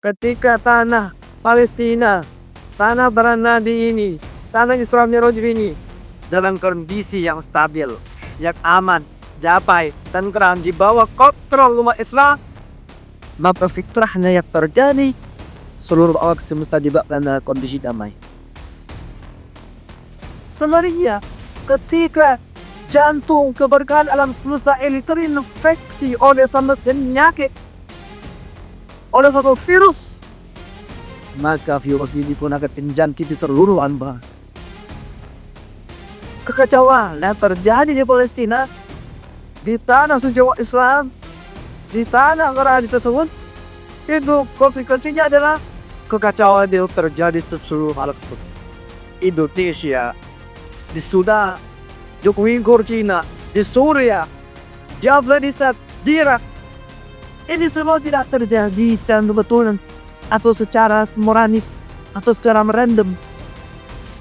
Ketika tanah Palestina, tanah Baranadi ini, tanah Islam Mi'raj ini dalam kondisi yang stabil, yang aman, damai, tentram di bawah kontrol umat Islam, maka fitrahnya yang terjadi seluruh alam semesta dibakar dalam kondisi damai. Sebenarnya ketika jantung keberkahan alam semesta ini terinfeksi oleh satu penyakit, oleh satu virus, maka virus ini pun akan menjangkiti seluruh alam bangsa. Kekacauan yang terjadi di Palestina, di tanah suci umat Islam, di tanah Quran tersebut, itu konsekuensinya adalah kekacauan yang terjadi di seluruh alam semesta. Indonesia, di Sudan, di Uyghur Cina, di Suria, di Afghanistan, di Irak. Ini semua tidak terjadi secara kebetulan atau secara sporadis atau secara random.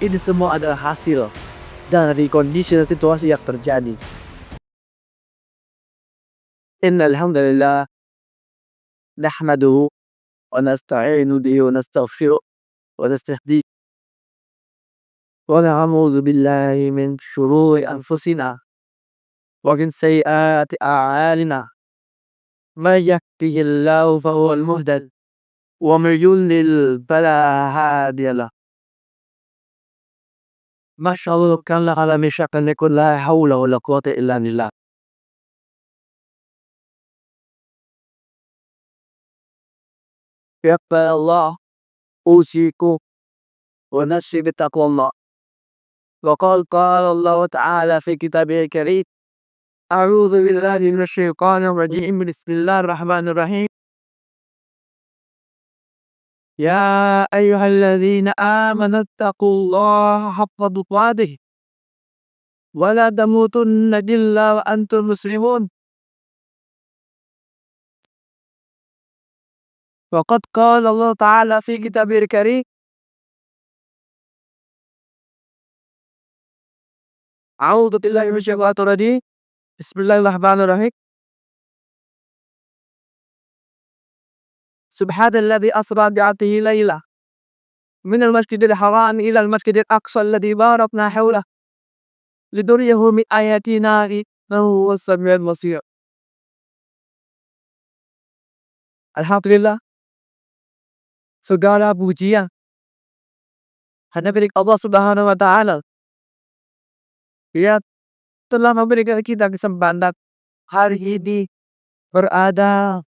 Ini semua adalah hasil dari kondisi dan situasi yang terjadi. Innal hamdalillah nahmaduhu wa nasta'inu bihi wa nastaghfiruh wa nastahdiih wa na'udzu billahi min syururi anfusina wa min sayyiati a'malina. May yahdihillahu fahuwal muhtadi wa may yudlil fala hadiya lahu. Masya Allah, kan la ala misyakan yakun la hawla wa la quwwata illa billah. Ya Allah, usiku wa nafsi bitaqwallah. Wa qala Allah ta'ala fi kitabihil karim, a'udzu billahi minasy syaithanir rajim. Bismillahirrahmanirrahim. Ya ayyuhalladzina amanu taqullaha haqqa tuqatih wa la tamutunna illa wa antum muslimun. Wa qad qala Allah ta'ala fi kitabihil karim, a'udzu billahi minasy syaithanir rajim. Bismillahirrahmanirrahim. Subhanalladzi asra bi'abdihi layla minal masjidil haram ilal masjidil aqsa alladzi barakna hawlahu linuriyahu min ayatina innahu huwas samiul basir. Alhamdulillah, segala pujian hanya milik Allah Subhanahu wa Ta'ala. Dia telah memberikan kita kesempatan hari ini berada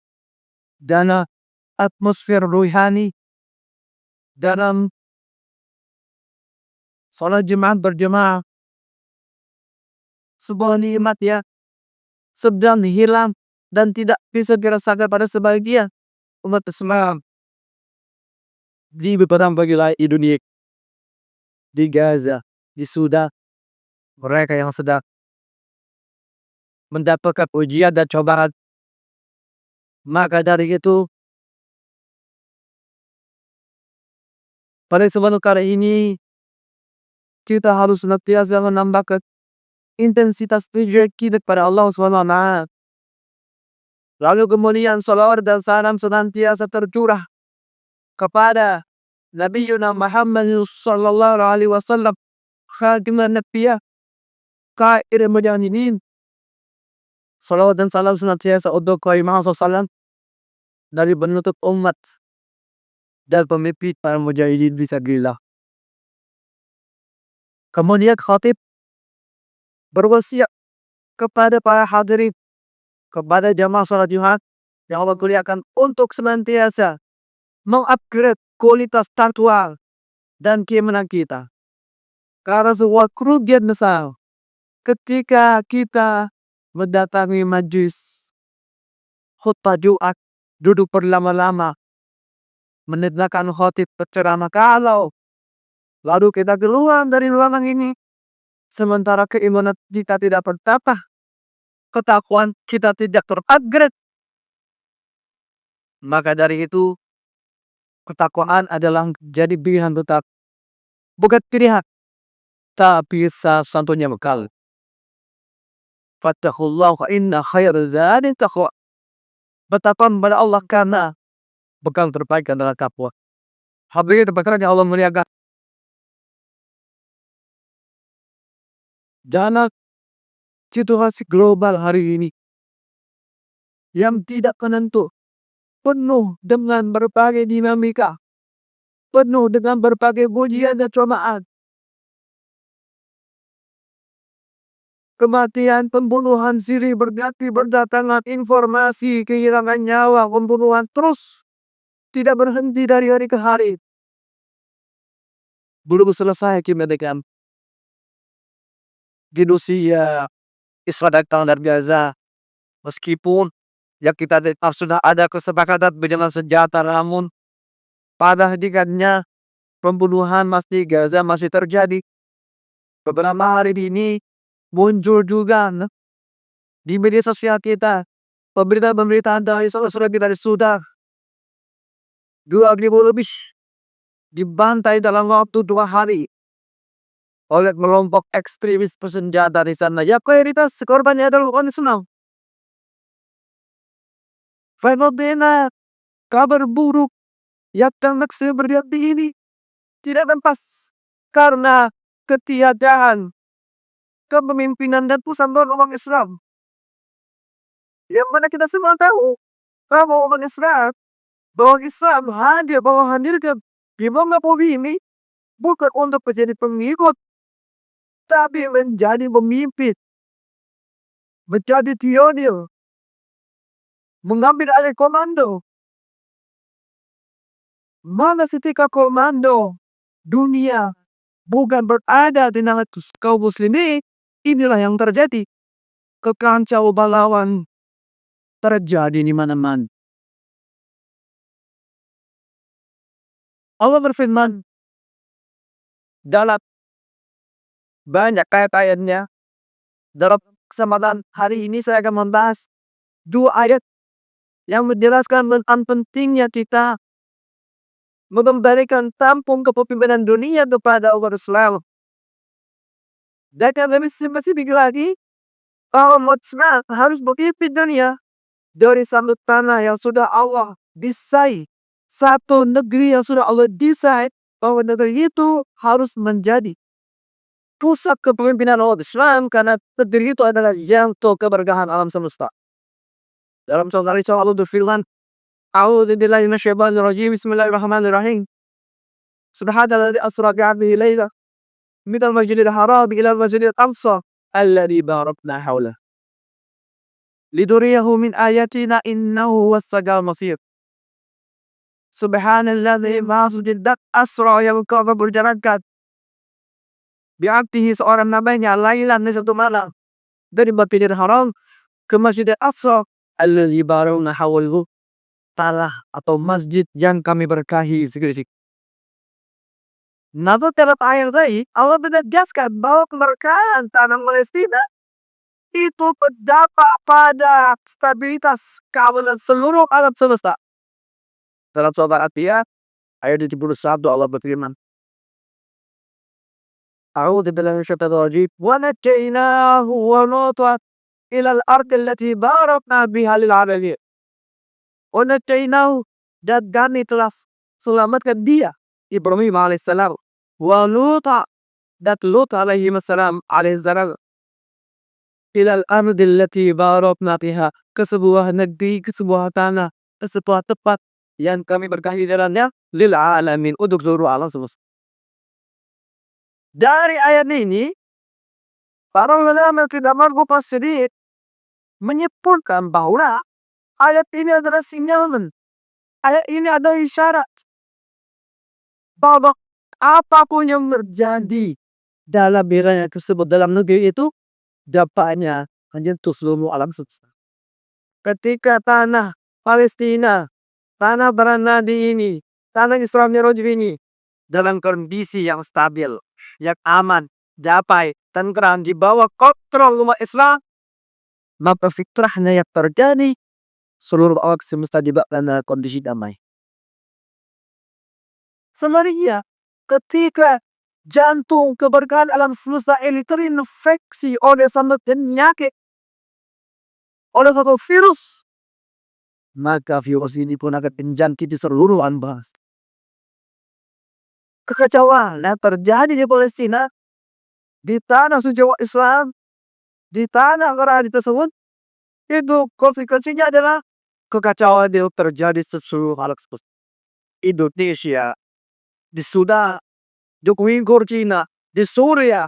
dalam atmosfer ruhani, dalam sholat jemaah berjemaah, sebuah nikmat yang sedang hilang dan tidak bisa dirasakan pada sebagian umat Islam di beberapa wilayah di dunia, di Gaza, di Sudan, mereka yang sedang mendapatkan ujian dan cobaan. Maka dari itu, pada kesempatan kali ini kita harus senantiasa menambahkan intensitas tujuan kita kepada Allah SWT. Lalu kemudian salawat dan salam senantiasa tercurah kepada Nabi Muhammad sallallahu alaihi wasallam, khatimun nabiyyin, qaidul mujahidin. Salawat dan salam senantiasa untuk Muhammad SAW dari penutup umat dan pemimpin para mujahidin fisabilillah. Kemudian khatib berwasiat kepada para hadirin, kepada jamaah salat Jumat yang Allah muliakan, untuk senantiasa mengupgrade kualitas takwa dan keimanan kita. Karena sebuah kerugian besar ketika kita mendatangi majlis khutbah Jumat, duduk berlama-lama mendengarkan khatib berceramah, kalau lalu kita keluar dari ruangan ini sementara keimanan kita tidak bertambah, ketakwaan kita tidak terupgrade, maka dari itu ketakwaan adalah jadi pilihan tetap, bukan pilihan, tapi satu-satunya bekal. Fattaqullaha fa inna khairaz zadi taqwa. Bertakwa kepada Allah karena bekal terbaik adalah takwa. Hadirin terpercaya Allah muliakan. Dalam situasi global hari ini yang tidak menentu, penuh dengan berbagai dinamika, penuh dengan berbagai ujian dan cobaan, kematian, pembunuhan silih berdatangan, informasi kehilangan nyawa, pembunuhan terus tidak berhenti dari hari ke hari. Belum selesai kemerdekaan di Rusia, Israel datang dari Gaza. Meskipun ya kita tetap sudah ada kesepakatan berjalan senjata, namun pada hakikatnya pembunuhan masih Gaza masih terjadi. Beberapa hari ini muncul juga di media sosial kita pemberitaan dari saudara kita di Sudan 2.000 lebih dibantai dalam waktu 2 hari oleh kelompok ekstremis bersenjata di sana. Ya mayoritas korbannya adalah orang Islam. Fenomena kabar buruk yang terus berarti ini tidak lepas karena ketiadaan kepemimpinan dan pusat umat Islam. Yang mana kita semua tahu bahwa umat Islam, bahwa Islam hadirkan di muka bumi ini bukan untuk menjadi pengikut, tapi menjadi pemimpin, menjadi pionir, mengambil alih komando. Mana ketika komando dunia bukan berada di tangan kaum muslimin, inilah yang terjadi. Kekacauan lawan terjadi di mana-mana. Allah berfirman dalam banyak ayat-ayatnya. Dalam kesempatan hari ini saya akan membahas 2 ayat yang menjelaskan tentang pentingnya kita mengembalikan tampung kepemimpinan dunia kepada umat Islam. Dan yang lebih spesifik lagi, bahwa umat Islam harus memimpin dunia dari satu tanah yang sudah Allah desain, satu negeri yang sudah Allah desain, bahwa negeri itu harus menjadi pusat kepemimpinan umat Islam, karena negeri itu adalah jantung keberkahan alam semesta. Dalam surah Allah berfirman, A'udzubillahi minasyaitonirrajim. Bismillahirrahmanirrahim. Subhanalladzi asra bi'abdihi laila minal masjidil haram ilal masjidil aqsa alladzi barakna haulah liduriyahu min ayatina innahu huwas samiul basir. Subhanalladzi maksudnya asra yang kau berjalankan bi'abdihi seorang namanya lailan di satu malam dari Masjidil Haram ke Masjidil Aqsa alladzi barakna haulahu, tanah atau masjid yang kami berkahi segala. Namun dalam ayat tadi Allah menegaskan bahwa kemerdekaan tanah Palestina itu berdampak pada stabilitas keamanan seluruh alam semesta. Dalam surah Al-Anbiya ayat 71 Allah berfirman, A'udzubillahi minasyaitonir rajim. Wa najjaynahu wa Lutan ilal ardi allati barakna biha lil alamin. Wa najjaynahu, dan kami telah selamatkan dia Ibrahim alaihissalam, wa Lutan, dan Lut alaihissalam ilal ardi allati barakna biha, ke sebuah negeri, ke sebuah tanah, ke sebuah tempat yang kami berkahi dalamnya lil alamin, untuk seluruh alam semesta. Dari ayat ini para ulama tidak mampu sedikit menyebutkan bahwa ayat ini adalah sinyal, ayat ini adalah isyarat bahwa apapun yang terjadi dalam wilayah tersebut, dalam negeri itu, dampaknya menyentuh seluruh alam semesta. Ketika tanah Palestina, tanah Baranadi ini, tanah Isra Mi'raj ini dalam kondisi yang stabil, yang aman, damai, tentram, di bawah kontrol umat Islam, maka fitrahnya yang terjadi seluruh alam semesta dibawa dalam kondisi damai. Sebenarnya ketika jantung keberkahan alam semesta ini terinfeksi oleh satu penyakit, oleh satu virus, maka virus ini pun akan menjangkiti seluruh Anbas. Kekacauan yang terjadi di Palestina, di tanah suci umat Islam, di tanah Quran tersebut, itu konsekuensinya adalah kekacauan yang terjadi di seluruh alam semesta. Indonesia, di Sudan, di Uyghur Cina, di Suria,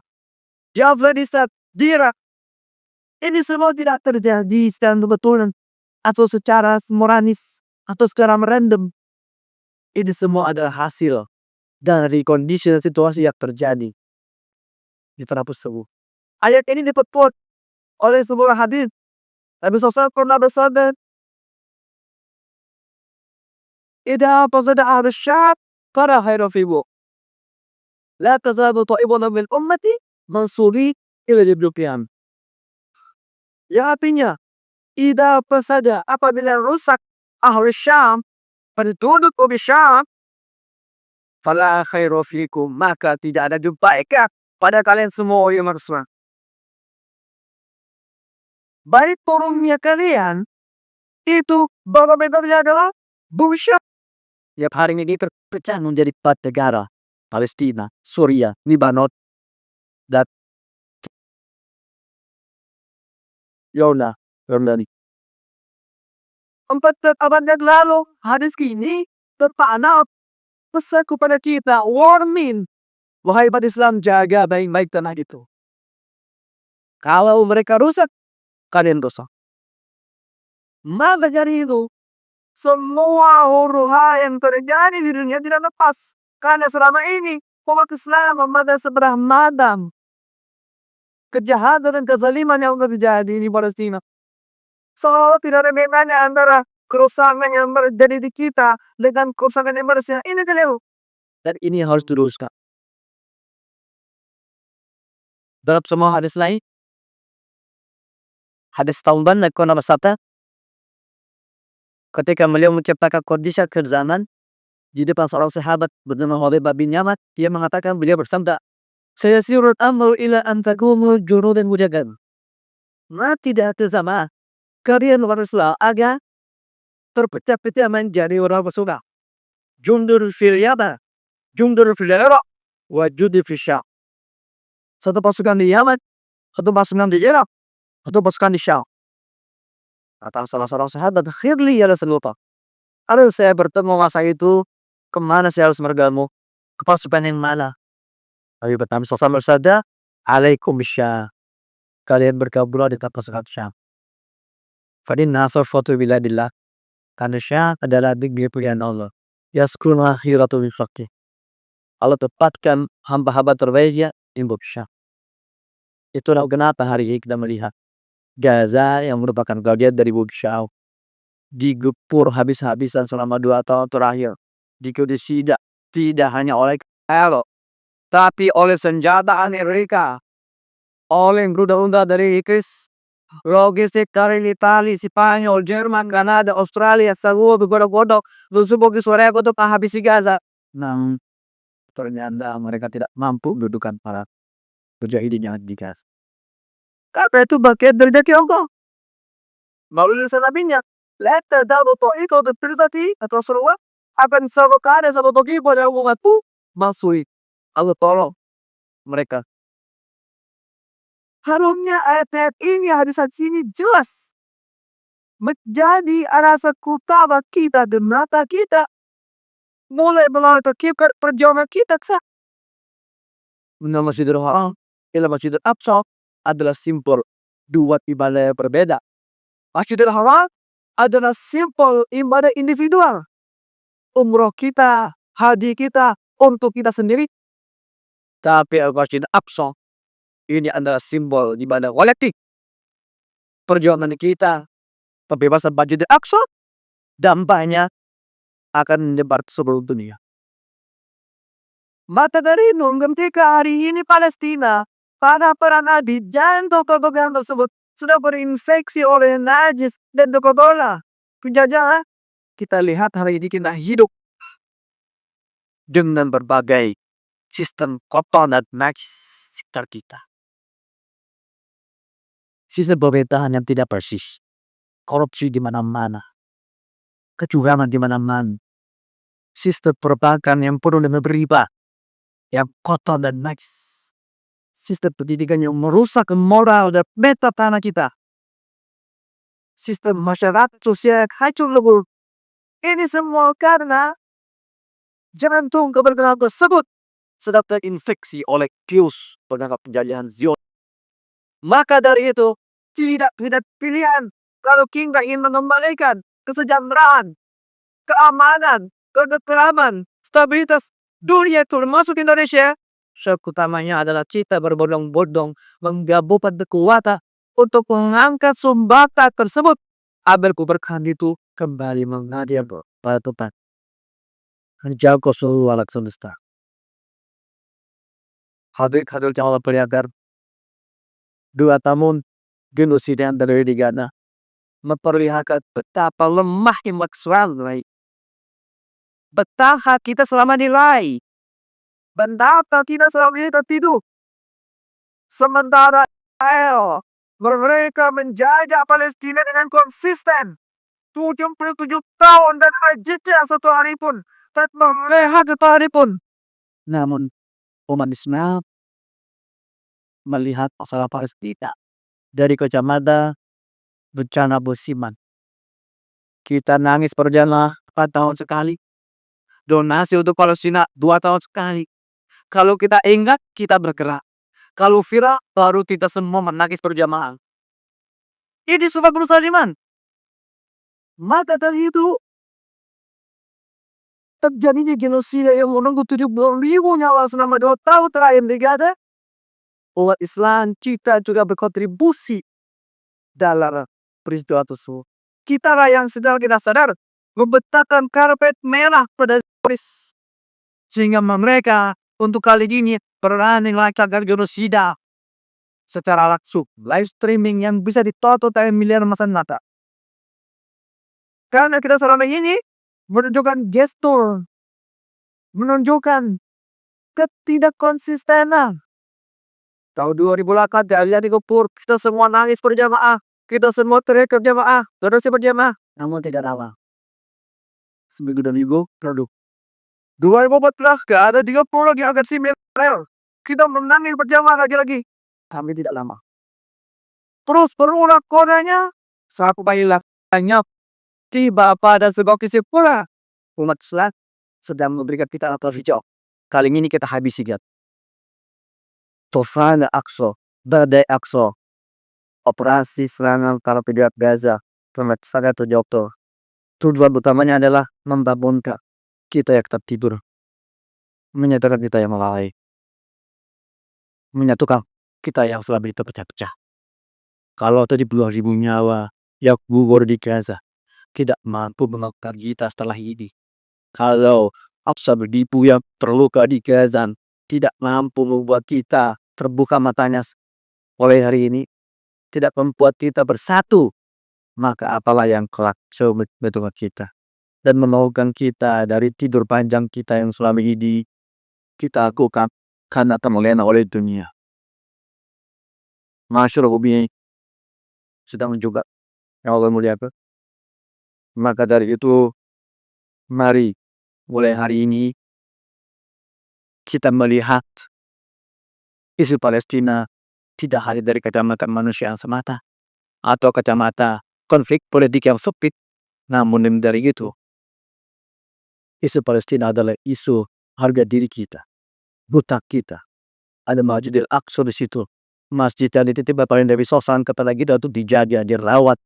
di Afghanistan, di Irak. Ini semua tidak terjadi secara kebetulan atau secara sporadis atau secara random. Ini semua adalah hasil dari kondisi dan situasi yang terjadi di tanah tersebut. Ayat ini diperkuat oleh sebuah hadis. Nabi SAW pernah bersabda, "Idza fasada ahlus syam fala khaira fihi. La tazalu ta'ifatun min ummati mansuri ila yaumil qiyamah." Yang artinya, idza fasada, apabila rusak ahlus syam, penduduk Bumi Syam, fala khaira fikum, maka tidak ada kebaikan pada kalian semua yang manusia. Baik turunnya kalian itu barometernya adalah Bumi Syam. Tiap hari ini terpecah menjadi 4 negara. Palestina, Suria, Lebanon, dan Yordania. 4 abad yang lalu, hadis ini tertanam pesan kepada kita, warning. Wahai umat Islam, jaga baik-baik tanah itu. Kalau mereka rusak, kalian rusak. Maka dari itu, semua huru-hara yang terjadi di dunia tidak lepas. Karena selama ini, umat Islam memandang sebelah madam kejahatan dan kezaliman yang terjadi di Palestina. Seolah tidak ada bedanya antara kerusakan yang terjadi di kita dengan kerusakan yang Palestina. Ini keliru. Dan ini harus diluruskan. Dalam semua hadis lain, hadis Tauban Nabi bersabda, ketika beliau menciptakan kondisi akhir zaman di depan seorang sahabat bernama Hudzaifah bin Yaman, dia mengatakan, beliau bersabda, "Sayasirul amru ila an taqumu junudan mujagan." Nanti di akhir zaman, kalian haruslah agar terpecah-pecah menjadi orang bersuka. Jundur fil Yaman, jundur fil Iraq, wa judi fil Syam. Satu pasukan di Yaman, satu pasukan di Irak, satu pasukan di Syam. Kata salah seorang sahabat, "Khidli ya Rasulullah. Kalau saya bertemu masa itu, kemana saya harus mergamu? Ke pasukan yang mana?" Nabi SAW bersabda, "Alaikum bisyam." Kalian bergabunglah di pasukan Syam. Fadinna sarfatu biladillah. Karena Syam adalah negeri pilihan Allah. Yaskun akhiratu bifaqih. Allah tempatkan hamba-hamba terbaiknya di Syam. Itulah kenapa hari ini kita melihat Gaza yang merupakan bagian dari Syam digempur habis-habisan selama 2 tahun terakhir. Dikudus tidak hanya oleh Israel, tapi oleh senjata Amerika, oleh rudal-rudal dari Inggris, logistik dari Italia, Spanyol, Jerman, Kanada, Australia, semua begodok-godok sebagai suara untuk menghabisi Gaza. Nah, ternyata mereka tidak mampu mendudukan para mujahidin yang di Gaza. Karena itu bagian dari Allah. Melalui nabinya, la tadaru ta'iqatu firdati atau Rasulullah akan selalu ada satu bagi pada umatku masuk. Allah tolong mereka. Harusnya ayat-ayat ini, hadis-hadis ini jelas menjadi alasan utama kita dan mata kita mulai melakukan perjuangan kita ke Masjidil Haram ila Masjidil Aqsa adalah simbol 2 ibadah yang berbeda. Masjidil Haram adalah simbol ibadah individual. Umroh kita, haji kita, untuk kita sendiri. Tapi Masjidil Aqsa ini adalah simbol ibadah kolektif. Perjuangan kita, pembebasan Masjidil Aqsa, dampaknya akan menyebar ke seluruh dunia. Maka dari itu, ketika hari ini Palestina, para nabi dan tokoh-tokoh tersebut sudah berinfeksi oleh najis dan kotoran penjajahan, kita lihat hari ini kita hidup dengan berbagai sistem kotor dan najis sekitar kita. Sistem pemerintahan yang tidak persis, korupsi di mana-mana, kecurangan di mana-mana, sistem perbankan yang penuh dengan riba, yang kotor dan najis, sistem pendidikan yang merusak moral dan meta tanah kita, sistem masyarakat sosial yang hancur lebur. Ini semua karena jantung keberagaman tersebut sedang terinfeksi oleh kios penangkap penjajahan Zion. Maka dari itu, tidak pilihan kalau kita ingin mengembalikan kesejahteraan, keamanan, ketentraman, stabilitas dunia termasuk Indonesia. Sebab utamanya adalah kita berbondong-bondong menggabungkan kekuatan untuk mengangkat sumbatan tersebut agar keberkahan itu kembali mengalir pada tempat. Menjaga seluruh alam semesta. Hadir jamaah pelajar 2 tahun genosida yang terjadi di Gaza memperlihatkan betapa lemahnya Maxwell, betapa kita selama nilai, betapa kita selama ini tertidur. Sementara Israel mereka menjajah Palestina dengan konsisten 77 tahun dan tidak satu hari pun, tanpa melihat satu hari pun. Namun umat Islam melihat masalah Palestina dari kacamata bencana musiman. Kita nangis berjamaah 4 tahun sekali. Donasi untuk Palestina 2 tahun sekali. Kalau kita ingat, kita bergerak. Kalau viral, baru kita semua menangis berjamaah. Ini sebab berusaha iman. Maka dari itu, terjadinya genosida yang menunggu 70.000 nyawa selama 2 tahun terakhir di Gaza. Umat Islam kita juga berkontribusi dalam peristiwa tersebut. Kita lah yang sedang tidak sadar membentangkan karpet merah pada Paris, sehingga mereka untuk kali ini berani melakukan genosida secara langsung, live streaming yang bisa ditonton oleh miliaran masyarakat. Karena kita selama ini menunjukkan gestur, menunjukkan ketidakkonsistenan. Tahun 2008 terjadi kepur, kita semua nangis berjamaah, kita semua teriak berjamaah, terus berjamaah, namun tidak lama. Seminggu dan minggu produk. 2014 gak ada 30 lagi agar simil. Kita menangis berjamaah lagi. Kami tidak lama. Terus berulang kodanya, sampai lakanya tiba pada sebuah kesimpulan. Umat Islam sedang memberikan kita atas hijau. Kali ini kita habisi dia. Tofan Aqsa, Badai Aqsa, operasi serangan para pejuang Gaza sangat terjatuh. Tujuan utamanya adalah membangunkan kita yang tetap tidur, menyatakan kita yang lalai, menyatukan kita yang selama itu pecah-pecah. Kalau tadi puluhan ribu nyawa yang gugur di Gaza tidak mampu mengangkat kita setelah ini. Kalau Aqsa berdipu yang terluka di Gaza tidak mampu membuat kita terbuka matanya oleh hari ini, tidak membuat kita bersatu, maka apalah yang kelak coba kita dan memaukan kita dari tidur panjang kita yang selama ini kita lakukan karena terlena oleh dunia. Masyarakat bumi sedang juga yang Allah muliakan. Maka dari itu, mari mulai hari ini kita melihat isu Palestina tidak hanya dari kacamata manusia yang semata atau kacamata konflik politik yang sempit, namun dari itu isu Palestina adalah isu harga diri kita, buta kita. Ada Masjidil Aqsa di situ, masjid yang dititipkan oleh Nabi SAW kepada kita untuk dijaga, dirawat.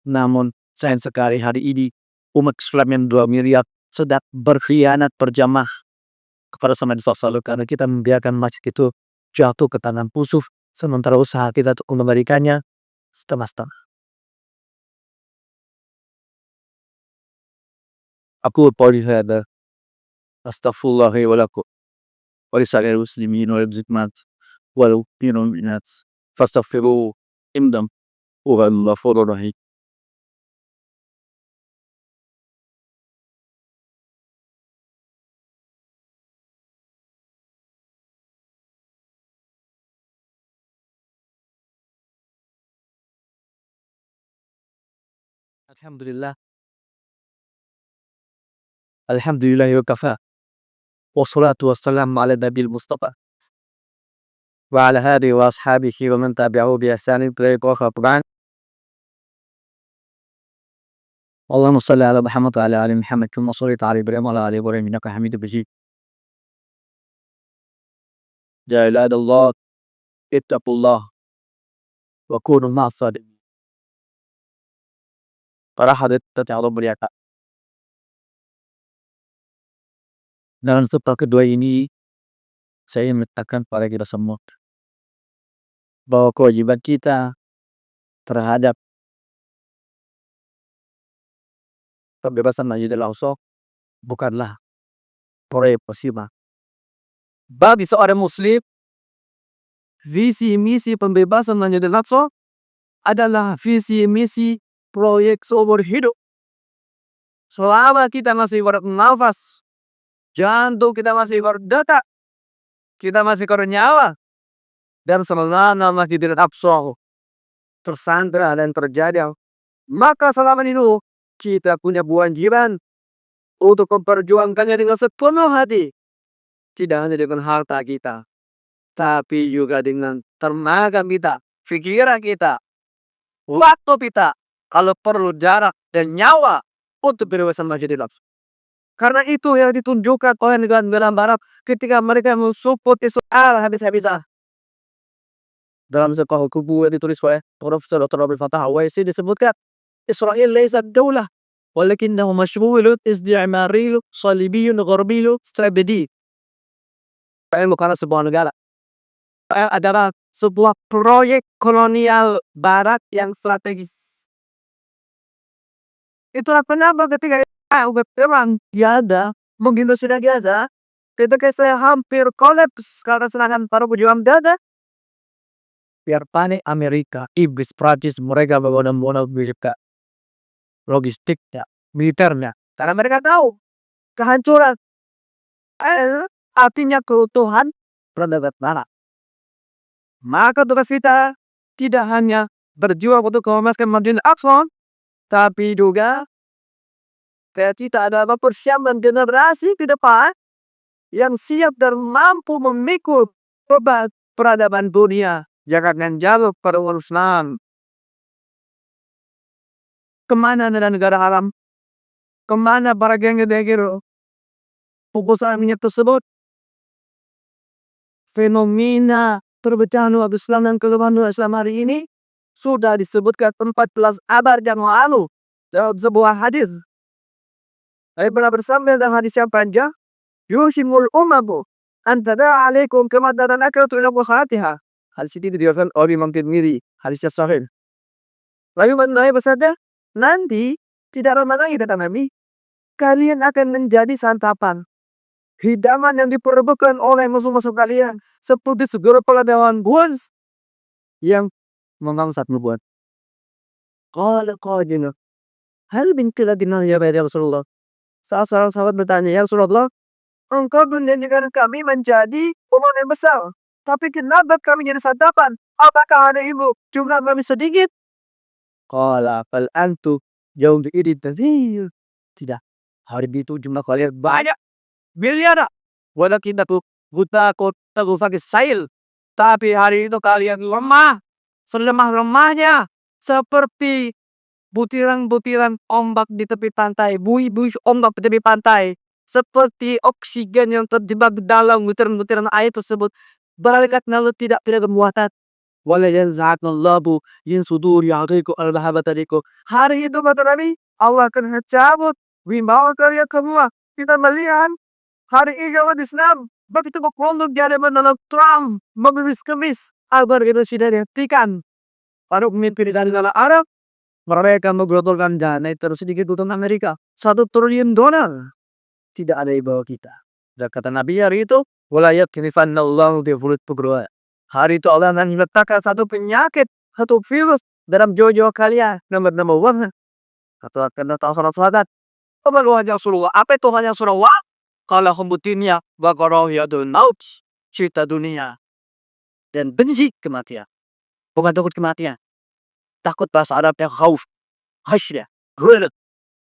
Namun sayang sekali hari ini umat Islam yang 2 miliar sedang berkhianat berjamaah kepada sama Nabi SAW karena kita membiarkan masjid itu jatuh ke tangan musuh, sementara usaha kita untuk mengembalikannya setengah-setengah. Aku qouli hadza astaghfirullahi wa lakum wa lisa'iril muslimin wal muslimat wal mu'minina fastaghfiruhu innahu huwal ghafurur rahim. Alhamdulillah Alhamdulillahi wa kafa. Wassalatu wassalamu ala nabil Mustafa. Wa ala alihi wa ashabihi wa man tabi'ahu bi ihsanin ila yaumil qiyamah. اللهم صل على محمد وعلى آل محمد كما صليت على إبراهيم وعلى آل إبراهيم إنك حميد مجيد. يا عباد الله اتقوا الله وكونوا مع الصادقين. Para hadirin yang Allah muliakan. Dalam subtah kedua ini, saya menyatakan kepada kita semua bahwa kewajiban kita terhadap pembebasan Masjidil Aqsa bukanlah proyek musiman. Bagi seorang muslim, visi misi pembebasan Masjidil Aqsa adalah visi misi proyek seumur hidup. Selama kita masih bernafas, jantung kita masih berdetak, kita masih bernyawa, dan selama Masjidil Aqsa tersandra dan terjadi, maka selama itu kita punya kewajiban untuk memperjuangkannya dengan sepenuh hati. Tidak hanya dengan harta kita, tapi juga dengan tenaga kita, pikiran kita, waktu kita, kalau perlu jarak dan nyawa untuk pembebasan Masjidil Aqsa. Karena itu yang ditunjukkan oleh negara-negara Barat ketika mereka mensupport Israel habis-habisan. Dalam sebuah buku yang ditulis oleh Profesor Dr. Abdul Fattah Al-Waisi disebutkan, Israel laysat daulah, walakinnahu mashghulun istimari salibiyyun gharbiyun strabedi. Israel bukanlah sebuah negara. Israel adalah sebuah proyek kolonial Barat yang strategis. Itulah kenapa ketika perang Gaza, menggenocide Gaza, ketika saya hampir kolaps karena serangan para pejuang Gaza, biar panik Amerika, Inggris, Prancis, mereka benar-benar mereka logistiknya, militernya, karena mereka tahu kehancuran artinya keutuhan peradaban Barat. Maka tugas kita tidak hanya berjuang untuk membebaskan Masjidil Aqsa, tapi juga kita adalah mempersiapkan generasi ke depan yang siap dan mampu memikul beban peradaban dunia. Jangan jalur perusahaan. Kemana negara Arab? Kemana para geng-geng pengusaha minyak tersebut? Fenomena perpecahan umat Islam dan kelemahan umat Islam hari ini sudah disebutkan 14 abad yang lalu dalam sebuah hadis. Saya pernah bersama dengan hadis yang panjang. Yushimul umabu antada alaikum kama tatanakaru ila khatiha. Hadis ini diriwayatkan oleh Imam Tirmidzi, hadisnya sahih. Lalu Nabi bersabda, nanti tidak lama lagi kata Nabi, kalian akan menjadi santapan hidangan yang diperebutkan oleh musuh-musuh kalian, seperti segera peladangan buas yang mengangsat nubuat. Qala qadina hal min qiladina ya Rasulullah. Saat seorang sahabat bertanya, ya Rasulullah, engkau menjadikan kami menjadi umat yang besar, tapi kenapa kami jadi santapan? Apakah ada ibu jumlah kami sedikit? Qala fal antu jauh ini tadi. Tidak, hari itu jumlah kalian banyak, miliaran. Walakin aku buta kota sakit sail, tapi hari itu kalian lemah, selemah-lemahnya, seperti butiran-butiran ombak di tepi pantai, buih-buih ombak di tepi pantai, seperti oksigen yang terjebak dalam butiran-butiran air tersebut. Malaikat lalu tidak bermuatan. Wala yanza'akallahu min suduri ya'tiku al-mahabatariku. Hari itu kata Nabi, Allah akan cabut wibawa kalian semua. Kita melihat hari ini umat Islam begitu berkelompok di hadapan Donald Trump, mengemis-kemis agar kita sudah dihentikan. Para pemimpin dari negara Arab, mereka menggelontorkan dana terus sedikit untuk Amerika, $1 triliun. Tidak ada di bawah kita. Dan kata Nabi hari itu, walayat kinifannallahu di fulut pegawai. Hari itu Allah akan meletakkan satu penyakit, satu virus dalam jiwa-jiwa kalian. Nomor warna. Kata kena tahu surat sahadat. Apa wajah Rasulullah? Apa itu wajah Rasulullah? Kalau hembutinya bakarahiyatul maut, cerita dunia dan benci kematian. Bukan takut kematian. Takut bahasa Arabnya khauf, khasyah, ghulab.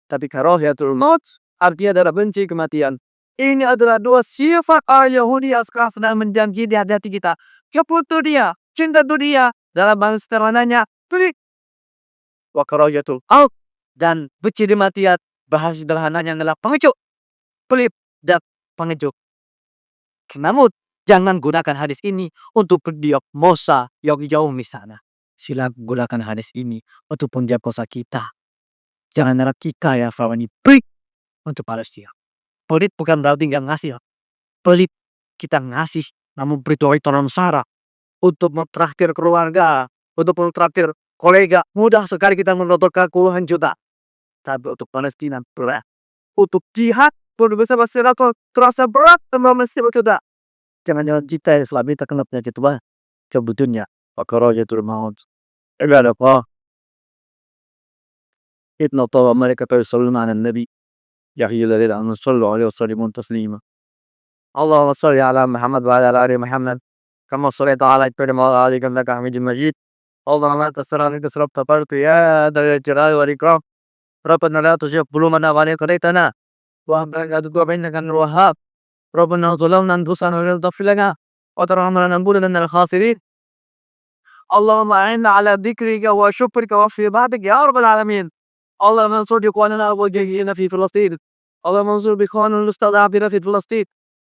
Tapi karahiyatul maut artinya adalah benci kematian. Ini adalah dua sifat orang Yahudi yang sekarang sedang menjangkiti di hati kita. Keputu dia, cinta dunia, dalam bahasa sederhananya, pelit. Wa karajatul maut, dan benci kematian, bahasa sederhananya adalah pengecut, pelit, dan pengecut. Namun, jangan gunakan hadis ini untuk berdiagnosa yang jauh di sana. Sila gunakan hadis ini untuk mendiagnosa kita. Jangan harap kita ya ini pelit untuk manusia. Pelit bukan berarti nggak ngasih. Pelit kita ngasih, namun berituai tolong sara untuk mentraktir keluarga, untuk mentraktir kolega. Mudah sekali kita menontonkan puluhan juta. Tapi untuk Palestina berat. Untuk jihad berbesar masyarakat terasa berat sama Mesir kita. Jangan-jangan kita yang selama ini terkena penyakit tua. Kebutuhannya Fakarajatul maut. Ibadallah. إن الله وملائكته يصلون على النبي يا أيها الذين آمنوا صلوا عليه وسلموا تسليما اللهم صل على محمد وعلى آل محمد كما صليت على إبراهيم وعلى آل إبراهيم إنك حميد مجيد اللهم أنت السلام عليك السلام تبارك يا ذا الجلال والإكرام ربنا لا تزغ قلوبنا بعد إذ هديتنا وهب لنا من لدنك إنك أنت الوهاب ربنا ظلمنا أنفسنا وإن لم تغفر لنا وترحمنا لنكونن من الخاسرين اللهم أعنا على ذكرك وشكرك وحسن عبادتك يا رب العالمين اللهم انصر إخواننا المجاهدين في فلسطين اللهم انصر إخواننا المستضعفين في فلسطين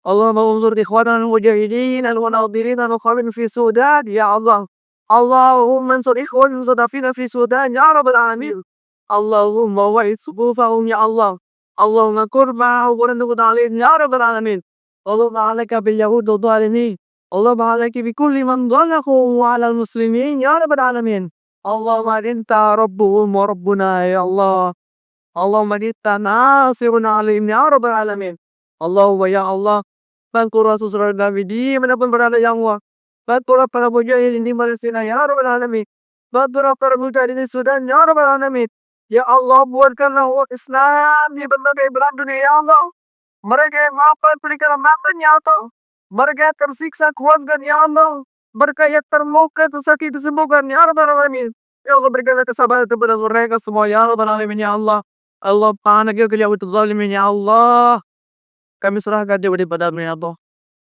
اللهم انصر إخواننا المجاهدين المناضلين المقاومين في السودان يا الله اللهم انصر إخواننا المستضعفين في السودان يا رب العالمين اللهم وعد صفوفهم يا الله اللهم كن معهم ولا تكن عليهم يا رب العالمين اللهم عليك باليهود الظالمين اللهم عليك بكل من ظلموا على المسلمين يا رب العالمين اللهم أنت ربهم وربنا يا الله اللهم أنت ناصر عليهم يا رب العالمين اللهم يا الله bantu Rasul Nabi dimanapun berada ya Allah. Bantu para mujahidin di Palestina ya Rabbal Alamin. Bantu para mujahidin di Sudan ya Rabbal Alamin. Ya Allah, buatkanlah umat Islam di berbagai belahan dunia ya Allah. Mereka yang wafat berikan makan ya Allah. Mereka yang tersiksa kuatkan ya Allah. Mereka yang terluka sakit disembuhkan ya Rabbal Alamin. Ya Allah, berikanlah kesabaran kepada mereka semua ya Rabbal Alamin ya Allah. Allah panak ya kalian zalimin ya Allah. Kami serahkan dia daripada ya Allah.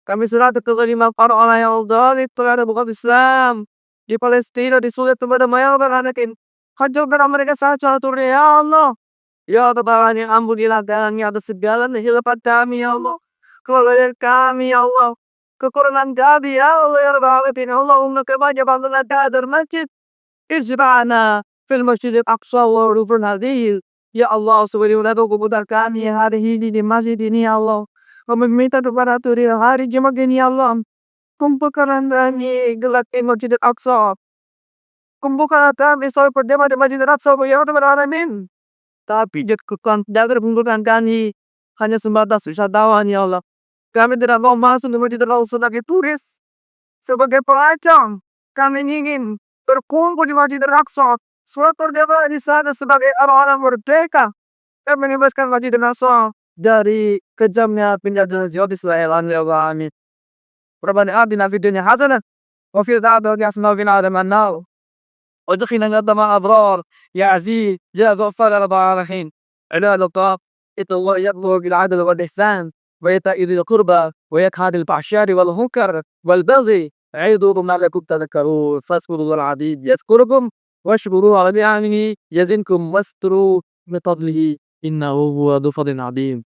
Kami serahkan kezaliman para orang yang zalim terhadap umat Islam di Palestina, di Sudan kepada mayat beranakin. Hancurkan mereka saja turun ya Allah. Ya Tuhan yang ampunilah kami atas segala kehidupan kami ya Allah. Keluarga kami ya Allah. Kekurangan kami ya Allah ya Rabbal Alamin. Allahumma kama ja'alna hadal masjid ijma'na fil masjidil aqsa wa rufun hadil. Ya Allah, subhanahu kebutuhan kami hari ini di masjid ini ya Allah. Kami meminta kepada Tuhan hari Jumat ini ya Allah. Kumpulkan kami gelapin Masjidil Aqsa. Kumpulkan kami sampai berdema di Masjidil Aqsa ya Rabbal Alamin. Tapi jangan kumpulkan kami hanya sebatas wisatawan ya Allah. Kami tidak mau masuk di Masjidil Aqsa sebagai turis, sebagai pelancong. Kami ingin berkumpul di Masjidil Aqsa. Surat berdema di sana sebagai orang-orang merdeka. Kami membebaskan Masjidil Aqsa dari kejamnya penjajahan Israel. Amin. ربنا آتنا في الدنيا حسنة وفي الآخرة حسنة وقنا عذاب النار وادخلنا مع أبرار يا عزيز يا غفار يا رب العالمين عباد الله إن الله يأمر بالعدل والإحسان وإيتاء ذي القربى وينهى عن الفحشاء والمنكر والبغي يعظكم لعلكم تذكرون فاذكروا الله العظيم يذكركم واشكروه على نعمه يزدكم واستروا من فضله إنه هو ذو فضل عظيم